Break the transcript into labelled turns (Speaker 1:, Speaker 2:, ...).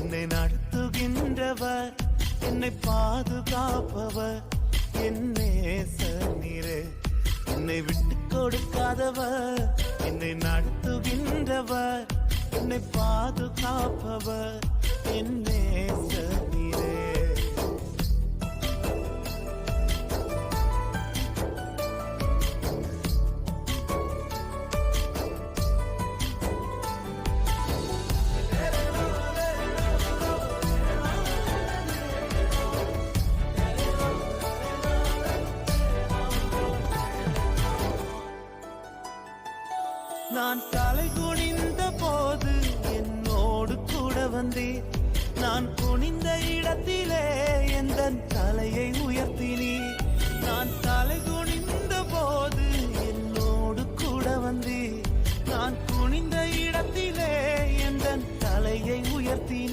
Speaker 1: என்னை நடத்துகின்றவர், என்னை பாதுகாப்பவர், என் நேசநீரே. என்னை விட்டு கொடுக்காதவர், என்னை நடத்துகின்றவர், என்னை பாதுகாப்பவர், என் நேசநீரே. நான் தலை குனிந்த போது என்னோடு கூட வந்தீர். நான் குனிந்த இடத்திலே எந்த தலையை உயர்த்தினீர். நான் தலை குனிந்த போது என்னோடு கூட வந்தீர். நான் குனிந்த இடத்திலே எந்த தலையை உயர்த்தினீர்.